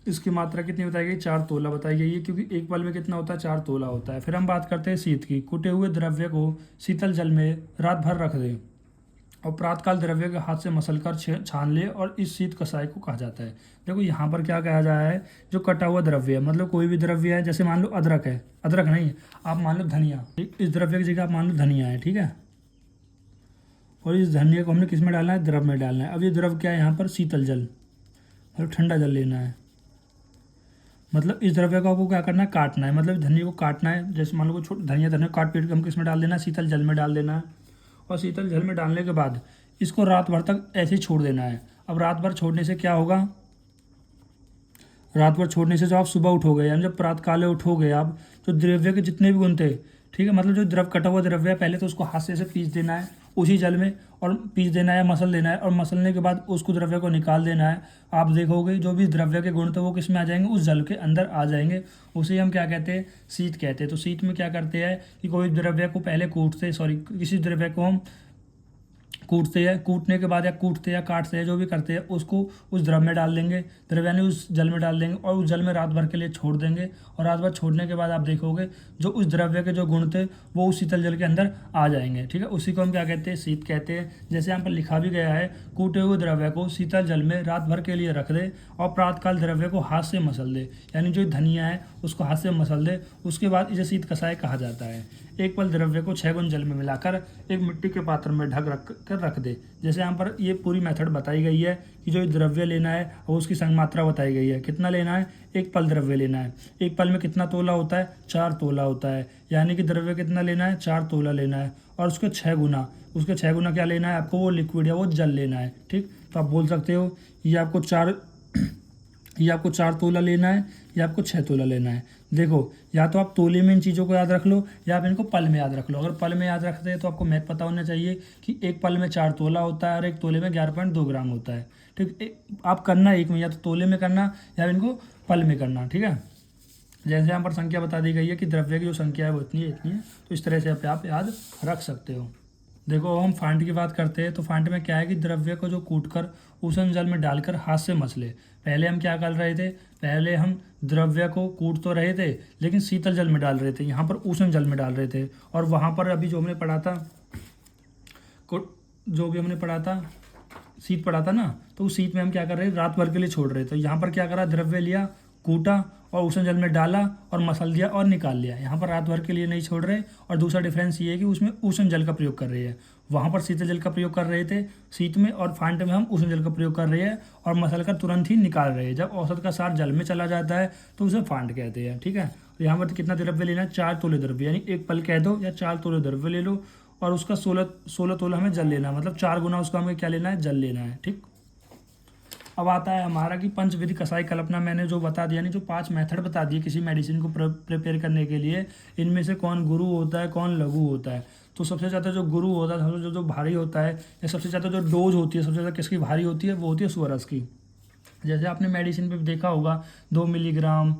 A: इसकी मात्रा कितनी बताई गई, 4 तोला बताई गई है, क्योंकि एक पल में कितना होता है, 4 तोला होता है। फिर हम बात करते हैं शीत की। कुटे हुए द्रव्य को शीतल जल में रात भर रख दें, और प्रातःकाल द्रव्य के हाथ से मसल कर छान ले, और इस शीत कसाई को कहा जाता है। देखो यहाँ पर क्या कहा जा रहा है, जो कटा हुआ द्रव्य है, मतलब कोई भी द्रव्य है, जैसे मान लो अदरक है, अदरक नहीं आप मान लो धनिया, इस द्रव्य की जगह आप मान लो धनिया है। ठीक है, और इस धनिया को हमने किस में डालना है, द्रव में डालना है। अब ये द्रव क्या है, यहाँ पर शीतल जल, मतलब ठंडा जल लेना है। मतलब इस द्रव्य को आपको क्या करना है, काटना है, मतलब धनिया को काटना है। जैसे मान लो धनिया काट पीट के हम किस में डाल देना है, शीतल जल में डाल देना है, और शीतल जल में डालने के बाद इसको रात भर तक ऐसे ही छोड़ देना है। अब रात भर छोड़ने से क्या होगा, रात भर छोड़ने से जब आप सुबह उठोगे, यानी जब प्रातः काले उठोगे आप, तो द्रव्य के जितने भी गुण थे, ठीक है, मतलब जो कटा हुआ द्रव्य है, पहले तो उसको हाथ से ऐसे पीस देना है उसी जल में, और पीस देना है, मसल देना है, और मसलने के बाद उसको द्रव्य को निकाल देना है। आप देखोगे जो भी द्रव्य के गुण थे वो किस में आ जाएंगे, उस जल के अंदर आ जाएंगे। उसे हम क्या कहते हैं, शीत कहते हैं। तो शीत में क्या करते हैं कि कोई द्रव्य को पहले किसी द्रव्य को हम कूटते हैं, कूटने के बाद या कूटते या काटते हैं, जो भी करते हैं, उसको उस द्रव में डाल देंगे, द्रव यानी उस जल में डाल देंगे, और उस जल में रात भर के लिए छोड़ देंगे। और रात भर छोड़ने के बाद आप देखोगे जो उस द्रव्य के जो गुण थे वो उस शीतल जल के अंदर आ जाएंगे, ठीक है। उसी को हम क्या कहते हैं, शीत कहते हैं। जैसे यहाँ पर लिखा भी गया है, कूटे हुए द्रव्य को शीतल जल में रात भर के लिए रख दे और प्रातःकाल द्रव्य को हाथ से मसल दे, यानी जो धनिया है उसको हाथ से मसल दे। उसके बाद इसे शीत कषाय कहा जाता है। एक पल द्रव्य को 6 गुण जल में मिलाकर एक मिट्टी के पात्र में ढक रख दे। जैसे यहाँ पर ये पूरी मेथड बताई गई है कि जो द्रव्य लेना है और उसकी संग मात्रा बताई गई है। कितना लेना है, एक पल द्रव्य लेना है। एक पल में कितना तोला होता है, 4 तोला होता है, यानी कि द्रव्य कितना लेना है, 4 तोला लेना है। और उसके 6 गुना क्या लेना है आपको, वो लिक्विड या वो जल लेना है, ठीक। तो आप बोल सकते हो ये आपको 4 तोला लेना है या आपको 6 तोला लेना है। देखो, या तो आप तोले में इन चीज़ों को याद रख लो या आप इनको पल में याद रख लो। अगर पल में याद रखते हैं तो आपको मैथ पता होना चाहिए कि एक पल में 4 तोला होता है और एक तोले में 11.2 ग्राम होता है, ठीक। आप करना एक में, या तो तोले में करना या इनको पल में करना, ठीक है। जैसे यहाँ पर संख्या बता दी गई है कि द्रव्य की जो संख्या है वो इतनी है, तो इस तरह से आप याद रख सकते हो। देखो, हम फांट की बात करते हैं तो फांट में क्या है कि द्रव्य को जो कूटकर उष्ण जल में डालकर हाथ से मसले। पहले हम क्या कर रहे थे, पहले हम द्रव्य को कूट तो रहे थे लेकिन शीतल जल में डाल रहे थे, यहाँ पर उष्ण जल में डाल रहे थे। और वहाँ पर अभी जो हमने पढ़ा था, शीत पढ़ा था ना, तो उस शीत में हम क्या कर रहे थे, रात भर के लिए छोड़ रहे थे। यहाँ पर क्या करा, द्रव्य लिया, कूटा और उष्ण जल में डाला और मसल दिया और निकाल लिया। यहाँ पर रात भर के लिए नहीं छोड़ रहे। और दूसरा डिफरेंस ये है कि उसमें उष्ण जल का प्रयोग कर रहे हैं, वहाँ पर शीतल जल का प्रयोग कर रहे थे शीत में, और फांट में हम उष्ण जल का प्रयोग कर रहे हैं और मसल कर तुरंत ही निकाल रहे हैं। जब औसत का सार जल में चला जाता है तो उसे फांट कहते हैं, ठीक है। तो यहाँ पर कितना द्रव्य लेना है, 4 तोले द्रव्य, यानी एक पल कह दो या 4 तोले द्रव्य ले लो, और उसका 16 तोला हमें जल लेना है, मतलब 4 गुना उसका हमें क्या लेना है, जल लेना है, ठीक। अब आता है हमारा कि पंचविधि कषाय कल्पना। मैंने जो बता दिया, नहीं जो 5 मेथड बता दिए किसी मेडिसिन को प्रिपेयर करने के लिए, इनमें से कौन गुरु होता है, कौन लघु होता है। तो सबसे ज़्यादा जो गुरु होता है, जो भारी होता है, या सबसे ज़्यादा जो डोज होती है, सबसे ज़्यादा किसकी भारी होती है, वो होती है सुअरस की। जैसे आपने मेडिसिन पे देखा होगा 2 मिलीग्राम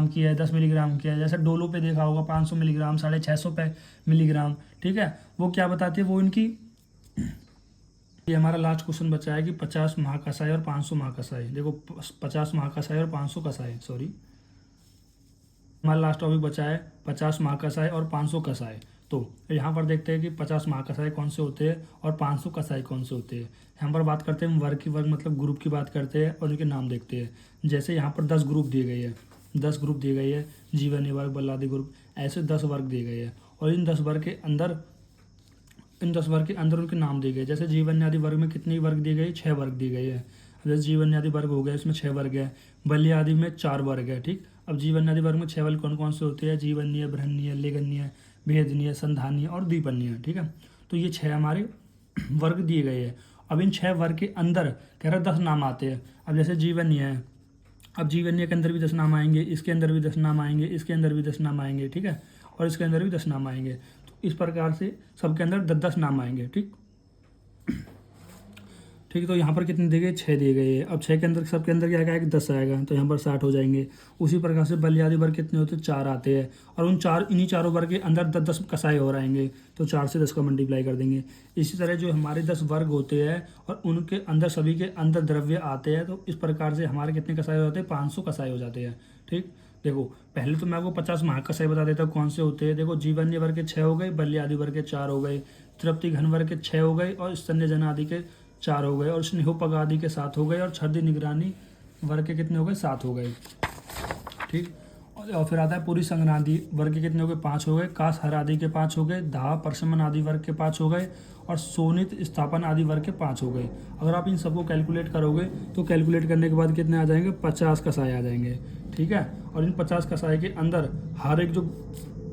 A: की है, 10 मिलीग्राम की है। जैसे डोलो पे देखा होगा 500 मिलीग्राम, 650 मिलीग्राम, ठीक है। वो क्या बताती है, वो इनकी, ये हमारा लास्ट क्वेश्चन बचा है कि 50 महाकषाय और 500 महाकषाय। देखो, 50 महाकषाय और 500 कषाय, सॉरी, हमारा लास्ट टॉपिक बचा है 50 महाकषाय और 500 कषाय। तो यहाँ पर देखते हैं कि 50 महाकषाय कौन से होते हैं और 500 कषाय कौन से होते हैं। यहाँ पर बात करते हैं वर्ग मतलब ग्रुप की बात करते हैं और उनके नाम देखते हैं। जैसे यहाँ पर 10 ग्रुप दिए गए हैं, 10 ग्रुप दिए गए हैं, जीवनी वर्ग, बल्लादी ग्रुप, ऐसे 10 वर्ग दिए गए हैं। और इन 10 वर्ग के अंदर उनके नाम दिए गए। जैसे जीवन आदि वर्ग में कितनी वर्ग दिए गए, 6 वर्ग दिए गए हैं। जैसे जीवन आदि वर्ग हो गया, इसमें 6 वर्ग है। बल्य आदि में 4 वर्ग है, ठीक। अब जीवन आदि वर्ग में 6 वर्ग कौन कौन से होते हैं, जीवनीय, बृहन्नीय, लेखनीय, भेदनीय, संधानीय और द्विपन्नीय, ठीक है। तो ये 6 हमारे वर्ग दिए गए हैं। अब इन 6 वर्ग के अंदर कह रहे 10 नाम आते हैं। अब जैसे जीवनीय है, अब जीवनीय के अंदर भी 10 नाम आएंगे, इसके अंदर भी 10 नाम आएंगे, इसके अंदर भी 10 नाम आएंगे, ठीक है, और इसके अंदर भी 10 नाम आएंगे। तो इस प्रकार से सबके अंदर 10 नाम आएंगे, ठीक। तो यहाँ पर कितने दिए गए, 6 दिए गए हैं। अब 6 के अंदर सबके अंदर क्या आएगा, 10 आएगा, तो यहाँ पर 60 हो जाएंगे। उसी प्रकार से बलियादी वर्ग कितने होते हैं, 4 आते हैं। और इन्हीं चारों वर्ग के अंदर 10 कसाई हो रहेंगे, तो 4 से 10 का मल्टीप्लाई कर देंगे। इसी तरह जो हमारे 10 वर्ग होते हैं और उनके अंदर सभी के अंदर द्रव्य आते हैं, तो इस प्रकार से हमारे कितने कसाई हो जाते हैं, 500 कसाई हो जाते हैं, ठीक। देखो, पहले तो मैं आपको 50 महाकसाई बता देता हूँ कौन से होते हैं। देखो, जीवन्य वर्ग के 6 हो गए, बल्य आदि वर्ग के 4 हो गए, तृप्ति घन वर्ग के 6 हो गए, और स्तन्य जन आदि के 4 हो गए, और स्नेहोपग आदि के 7 हो गए, और छर्दी निगरानी वर्ग के कितने हो गए, 7 हो गए, ठीक। और फिर आता है पूरी संगना आदि वर्ग के कितने हो गए, 5 हो गए, कास हर आदि के 5 हो गए, दाह परसमन आदि वर्ग के 5 हो गए, और सोनित स्थापन आदि वर्ग के 5 हो गए। अगर आप इन सबको कैलकुलेट करोगे तो कैलकुलेट करने के बाद कितने आ जाएंगे, 50 कसाई आ जाएंगे, ठीक है। और इन 50 कसाई के अंदर हर एक जो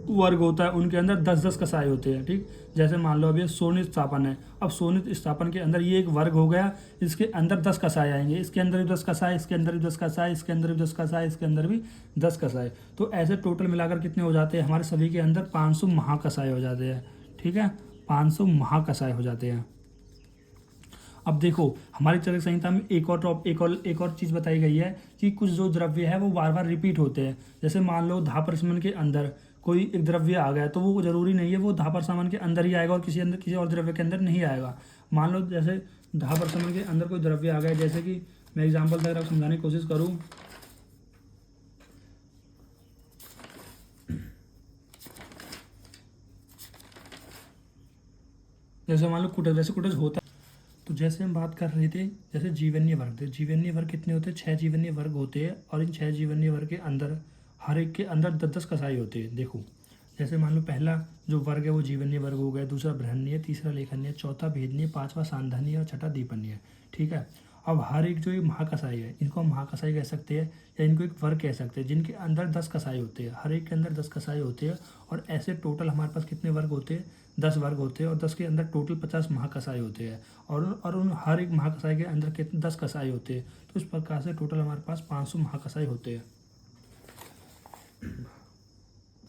A: वर्ग होता है उनके अंदर 10-10 कसाई होते हैं। ठीक, जैसे मान लो अब ये सोनित स्थापन है, अब सोनित स्थापन के अंदर ये एक वर्ग हो गया, इसके अंदर 10 कसाई आएंगे, इसके अंदर भी 10 कसाई, इसके अंदर भी 10 कसाई, इसके अंदर भी 10 कसाई, इसके अंदर भी 10 कसाई। तो ऐसे टोटल मिलाकर कितने हो जाते हैं हमारे सभी के अंदर 500 महाकसाई हो जाते हैं। ठीक है, 500 महाकसाई हो जाते हैं। अब देखो हमारी चरक संहिता में एक और चीज़ बताई गई है कि कुछ जो द्रव्य है वो बार बार रिपीट होते हैं। जैसे मान लो धाप्रशमन के अंदर कोई एक द्रव्य आ गया तो वो जरूरी नहीं है वो धाप्रशमन के अंदर ही आएगा और किसी और द्रव्य के अंदर नहीं आएगा। मान लो जैसे धाप्रशमन के अंदर कोई द्रव्य आ गया, जैसे कि मैं एग्जाम्पल से अगर समझाने की कोशिश करूँ, जैसे मान लो कुटज, जैसे कुटज होता है तो जैसे हम बात कर रहे थे जैसे जीवनीय वर्ग थे, जीवनीय वर्ग कितने होते हैं, 6 जीवनीय वर्ग होते हैं और इन 6 जीवनीय वर्ग के अंदर हर एक के अंदर 10-10 कसाई होते हैं। देखो जैसे मान लो पहला जो वर्ग है वो जीवनीय वर्ग हो गया, दूसरा बृहन्नीय, तीसरा लेखनीय, चौथा भेदनीय, पांचवा सांधानीय और छठा दीपनीय। ठीक है, अब हर एक जो ये महाकसाई है इनको हम महाकसाई कह सकते हैं या इनको एक वर्ग कह सकते हैं जिनके अंदर 10 कसाई होते हैं, हर एक के अंदर 10 कसाई होते हैं। और ऐसे टोटल हमारे पास कितने वर्ग होते हैं, 10 वर्ग होते हैं और 10 के अंदर टोटल 50 महाकसाई होते हैं और उन हर एक महाकसाई के अंदर कितने 10 कसाई होते हैं। तो इस प्रकार से टोटल हमारे पास 500 महाकसाई होते हैं।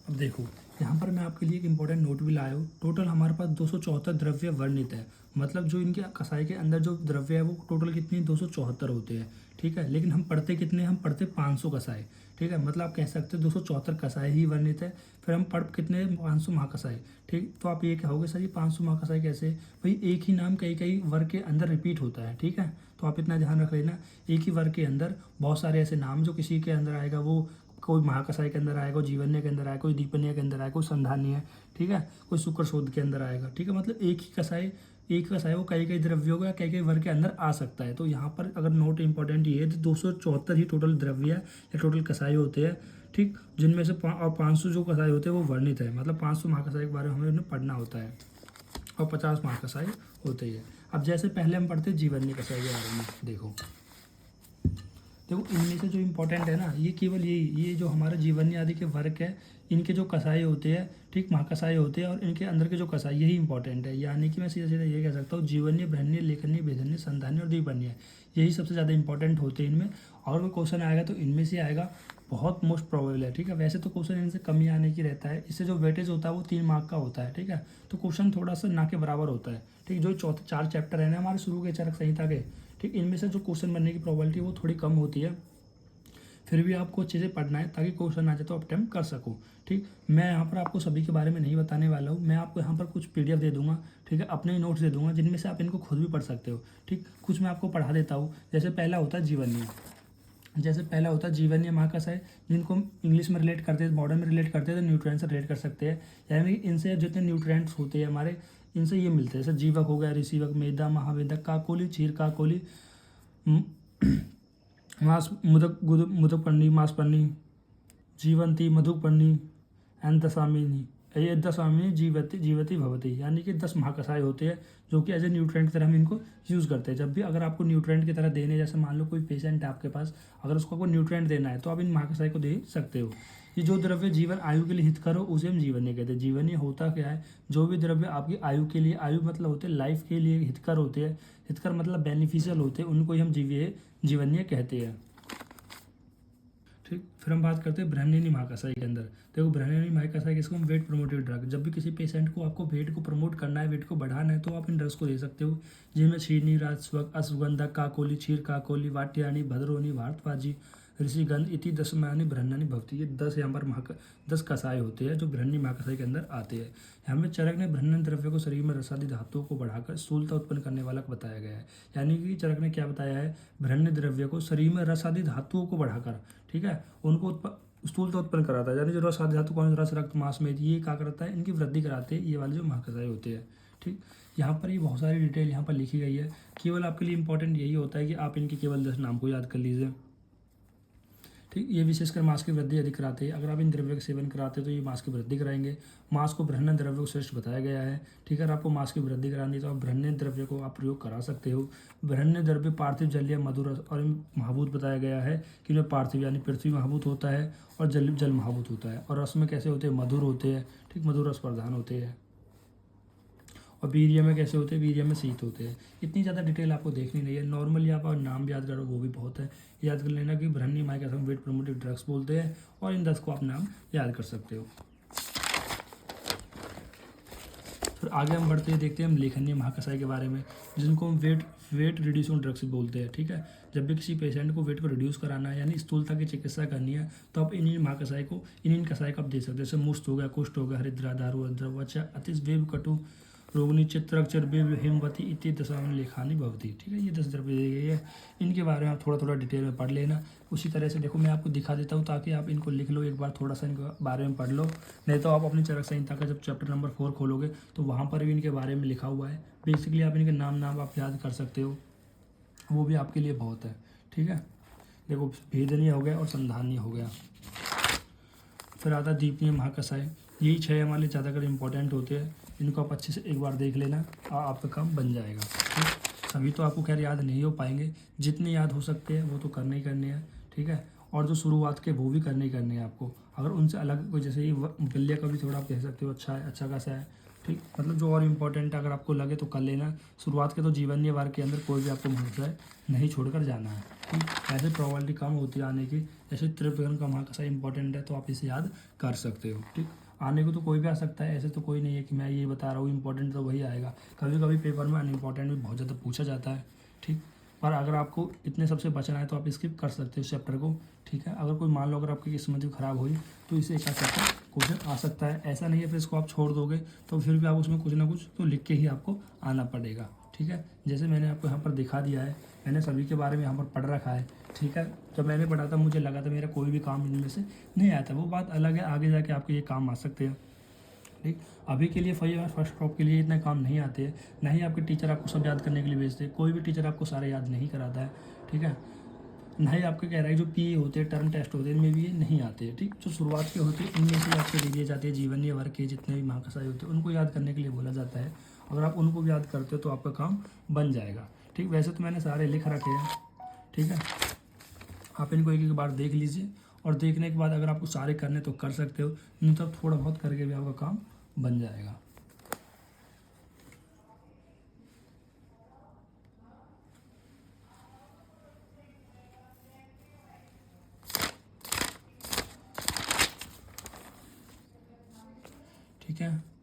A: अब देखो यहाँ पर मैं आपके लिए एक इंपॉर्टेंट नोट भी लाया हूँ। टोटल हमारे पास 274 द्रव्य वर्णित है, मतलब जो इनके कसाई के अंदर जो द्रव्य है वो टोटल कितनी 274 होते हैं। ठीक है, लेकिन हम पढ़ते कितने, हम पढ़ते 500 कसाई। ठीक है, मतलब आप कह सकते हैं 274 कसाई ही वर्णित है, फिर हम पढ़ कितने 500 महाकसाई। ठीक, तो आप ये कहोगे सर ये 500 महाकसाई कैसे, भाई एक ही नाम कई कई वर्ग के अंदर रिपीट होता है। ठीक है, तो आप इतना ध्यान रख लेना, एक ही वर्ग के अंदर बहुत सारे ऐसे नाम जो किसी के अंदर आएगा वो कोई महाकसाई के अंदर आएगा, कोई जीवन्य के अंदर आएगा, कोई दीपन्य के अंदर आएगा, कोई संधानीय, ठीक है, कोई शुक्र शोध के अंदर आएगा। ठीक है, मतलब एक कसाई वो कई कई द्रव्यों का कई कई वर्ग के अंदर आ सकता है। तो यहाँ पर अगर नोट इंपॉर्टेंट ये है तो 274 ही टोटल द्रव्य या टोटल कसाई होते हैं। ठीक, जिनमें से 500 जो कसाई होते हैं वो वर्णित है, मतलब 500 महाकसाई के बारे में हमें उन्हें पढ़ना होता है और 50 महाकसाई होते हैं। अब जैसे पहले हम पढ़ते जीवन्य कसाई के बारे में, देखो इनमें से जो इम्पोर्टेंट है ना ये केवल ये जो हमारा जीवन्य आदि के वर्ग है इनके जो कसाई होते हैं, ठीक, महाकसाई होते हैं और इनके अंदर के जो कसाई यही इंपॉर्टेंट है। यानी कि मैं सीधा सीधा ये कह सकता हूँ जीवन्य, बृहन्य, लेखन्य, भेदन्य, संधान्य और दीपन्य यही सबसे ज़्यादा इंपॉर्टेंट होते हैं इनमें। और कोई क्वेश्चन आएगा तो इनमें से आएगा, बहुत मोस्ट प्रोबेबल है। ठीक है, वैसे तो क्वेश्चन इनसे कमी आने की रहता है, इससे जो वेटेज होता है वो 3 मार्क का होता है। ठीक है, तो क्वेश्चन थोड़ा सा ना के बराबर होता है। ठीक, जो 4 चैप्टर है ना हमारे शुरू के चरक संहिता के, ठीक, इनमें से जो क्वेश्चन बनने की प्रोबेबिलिटी वो थोड़ी कम होती है। फिर भी आपको अच्छे से पढ़ना है ताकि क्वेश्चन आ जाए तो अटेम्प्ट कर सको। ठीक, मैं यहाँ पर आपको सभी के बारे में नहीं बताने वाला हूँ, मैं आपको यहाँ पर कुछ PDF दे दूंगा। ठीक है, अपने ही नोट्स दे दूंगा जिनमें से आप इनको खुद भी पढ़ सकते हो। ठीक, कुछ मैं आपको पढ़ा देता हूँ। जैसे पहला होता है जीवन्य महाकसाई, जिनको हम इंग्लिश में रिलेट करते हैं, मॉडर्न में रिलेट करते हैं तो न्यूट्रिएंट से रिलेट कर सकते हैं। यानी इनसे जितने न्यूट्रिएंट्स होते हैं हमारे इनसे ये मिलते हैं। जैसे जीवक हो गया, ऋषिवक, मेधा, महावेदक, काकोली, क्षीर काकोली, मांस मुदकपन्नी, मांसपन्नी, जीवंती, मधुपन्नी एंड दशामिनी, ये दशामिनी जीवती भवती। यानी कि 10 महाकसाई होते हैं जो कि एज ए न्यूट्रेंट की तरह हम इनको यूज़ करते हैं। जब भी अगर आपको न्यूट्रेंट की तरह देने, जैसे मान लो कोई पेशेंट है आपके पास, अगर उसको आपको न्यूट्रेंट देना है तो आप इन महाकसाई को दे सकते हो। ये जो द्रव्य जीवन आयु के लिए हितकर हो उसे हम जीवन्य कहते हैं। जीवन्य होता क्या है, जो भी द्रव्य आपकी आयु के लिए, आयु मतलब होते हैं लाइफ के लिए हितकर होते हैं, हितकर मतलब बेनिफिशियल होते हैं, उनको ही हम जीवन्य कहते हैं। ठीक, फिर हम बात करते हैं बृहन्नी महाकसाई के अंदर। देखो बृहन्नी महाकसाई किसको हम वेट प्रोमोटेड ड्रग, जब भी किसी पेशेंट को आपको वेट को प्रमोट करना है, वेट को बढ़ाना है तो आप इन ड्रग्स को दे सकते हो, जिनमें शीरनी, राजस्वक, अश्वगंधा, काकोली, क्षीर काकोली, वाट्यानी, भद्रोनी, भारतवाजी, ऋषिगंध इति दशमानी बृहन्नी भवती। ये 10 यहाँ पर 10 कसाई होते हैं जो बृहन्नी महाकसाई के अंदर आते हैं। यहाँ में चरक ने बृहन्न द्रव्य को शरीर में रसादी धातुओं को बढ़ाकर स्थूलता उत्पन्न करने वाला बताया गया है। यानी कि चरक ने क्या बताया है, बृहन्न द्रव्य को शरीर में रसादी धातुओं को बढ़ाकर, ठीक है, उनको स्थूलता उत्पन्न कराता है। यानी जो रसादी धातु कौन, रस, रक्त, मांस, मेद, ये क्या करता है, इनकी वृद्धि कराते हैं ये वाले जो महाकसाई होते हैं। ठीक, यहाँ पर ये बहुत सारी डिटेल यहाँ पर लिखी गई है। केवल आपके लिए इंपॉर्टेंट यही होता है कि आप इनके केवल 10 नाम को याद कर लीजिए। ठीक, ये विशेषकर मांस की वृद्धि अधिक कराते हैं। अगर आप इन द्रव्यों का सेवन कराते हैं तो ये मांस की वृद्धि कराएंगे। मांस को बृहन्न द्रव्य को श्रेष्ठ बताया गया है। ठीक है, अगर आपको मांस की वृद्धि करानी है तो आप बृहन्न द्रव्य को आप प्रयोग करा सकते हो। बृहन्न द्रव्य पार्थिव, जलीय, मधुर और महाभूत बताया गया है कि जो पार्थिव यानी पृथ्वी महाभूत होता है और जल जल महाभूत होता है। और रस में कैसे होते हैं, मधुर होते हैं। ठीक, मधुर रस प्रधान होते हैं। और वीर्य में कैसे होते हैं, वीर्य में शीत होते हैं। इतनी ज़्यादा डिटेल आपको देखनी नहीं है, नॉर्मली आप नाम याद करो वो भी बहुत है। याद कर लेना कि बृहन्नी माइक हम वेट प्रमोटिव ड्रग्स बोलते हैं और इन 10 को आप नाम याद कर सकते हो। फिर आगे हम बढ़ते हैं, देखते हैं हम लेखनीय महाकषाय के बारे में, जिनको हम वेट रिड्यूसिंग ड्रग्स बोलते हैं। ठीक है, जब भी किसी पेशेंट को वेट को रिड्यूस कराना है यानी स्थूलता की चिकित्सा करनी है तो आप इन महाकषाय को इन कषाय को आप दे सकते हैं। जैसे मुष्ट हो गया, कुष्ठ हो गया, हरिद्रा, दारू, द्रवचा, अतिस्वेव, कटु, रोगनी, चित्रक्षर, हेमवती इत्यादि दशावन लेखानी भवती। ठीक है, ये 10 द्रव्य दी गई है। इनके बारे में आप थोड़ा थोड़ा डिटेल में पढ़ लेना। उसी तरह से देखो मैं आपको दिखा देता हूँ ताकि आप इनको लिख लो, एक बार थोड़ा सा इनके बारे में पढ़ लो। नहीं तो आप अपनी चरक संहिता का जब चैप्टर नंबर 4 खोलोगे तो वहाँ पर भी इनके बारे में लिखा हुआ है। बेसिकली आप इनके नाम आप याद कर सकते हो, वो भी आपके लिए बहुत है। ठीक है, देखो भेदनीय हो गया और संधानीय हो गया। फिर आता है दीपनीय महाकषाय। यही 6 हमारे ज़्यादातर इंपॉर्टेंट होते हैं। इनको आप अच्छे से एक बार देख लेना और आपका काम बन जाएगा। ठीक, सभी तो आपको खैर याद नहीं हो पाएंगे, जितने याद हो सकते हैं वो तो करने ही करने हैं। ठीक है, और जो शुरुआत के वो भी करने ही करने हैं आपको। अगर उनसे अलग कोई, जैसे ये बल्ले का भी थोड़ा आप कह सकते हो अच्छा है, अच्छा खासा है। ठीक, मतलब जो और इम्पोर्टेंट अगर आपको लगे तो कर लेना। शुरुआत के तो जीवनीय वर्ग के अंदर कोई भी आपको महाकषाय नहीं छोड़कर जाना है। ठीक, ऐसे प्रॉबिलिटी कम होती है आने की। जैसे त्रिभुवन का महाकषाय इंपॉर्टेंट है तो आप इसे याद कर सकते हो। ठीक, आने को तो कोई भी आ सकता है, ऐसे तो कोई नहीं है कि मैं ये बता रहा हूँ इंपॉर्टेंट तो वही आएगा। कभी कभी पेपर में अनइम्पॉर्टेंट भी बहुत ज़्यादा पूछा जाता है। ठीक, पर अगर आपको इतने सबसे बचना है तो आप स्किप कर सकते हो इस चैप्टर को। ठीक है, अगर कोई मान लो अगर आपकी किस्मत खराब हुई तो इसे एक चैप्टर क्वेश्चन आ सकता है। ऐसा नहीं है फिर इसको आप छोड़ दोगे तो फिर भी आप उसमें कुछ ना कुछ तो लिख के ही आपको आना पड़ेगा। ठीक है, जैसे मैंने आपको यहाँ पर दिखा दिया है, मैंने सभी के बारे में यहाँ पर पढ़ रखा है। ठीक है, जब मैंने पढ़ा था मुझे लगा था मेरा कोई भी काम इनमें से नहीं आता, वो बात अलग है, आगे जाके आपके ये काम आ सकते हैं। ठीक, अभी के लिए फर्स्ट क्रॉप के लिए इतने काम नहीं आते हैं, ना ही आपके टीचर आपको सब याद करने के लिए भेजते हैं। कोई भी टीचर आपको सारे याद नहीं कराता है। ठीक है, ना ही आपके कह रहा है जो पीए होते हैं, टर्म टेस्ट होते हैं, इनमें भी ये नहीं आते हैं। ठीक, जो शुरुआत के होते हैं इनमें से आपको दे दिए जाते हैं। जीवनीय वर्ग के जितने भी महाकषाय होते हैं उनको याद करने के लिए बोला जाता है। अगर आप उनको भी याद करते हो तो आपका काम बन जाएगा। ठीक, वैसे तो मैंने सारे लिख रखे हैं। ठीक है, आप इनको एक एक बार देख लीजिए और देखने के बाद अगर आपको सारे करने तो कर सकते हो, नहीं तो थोड़ा बहुत करके भी आपका काम बन जाएगा। ठीक है।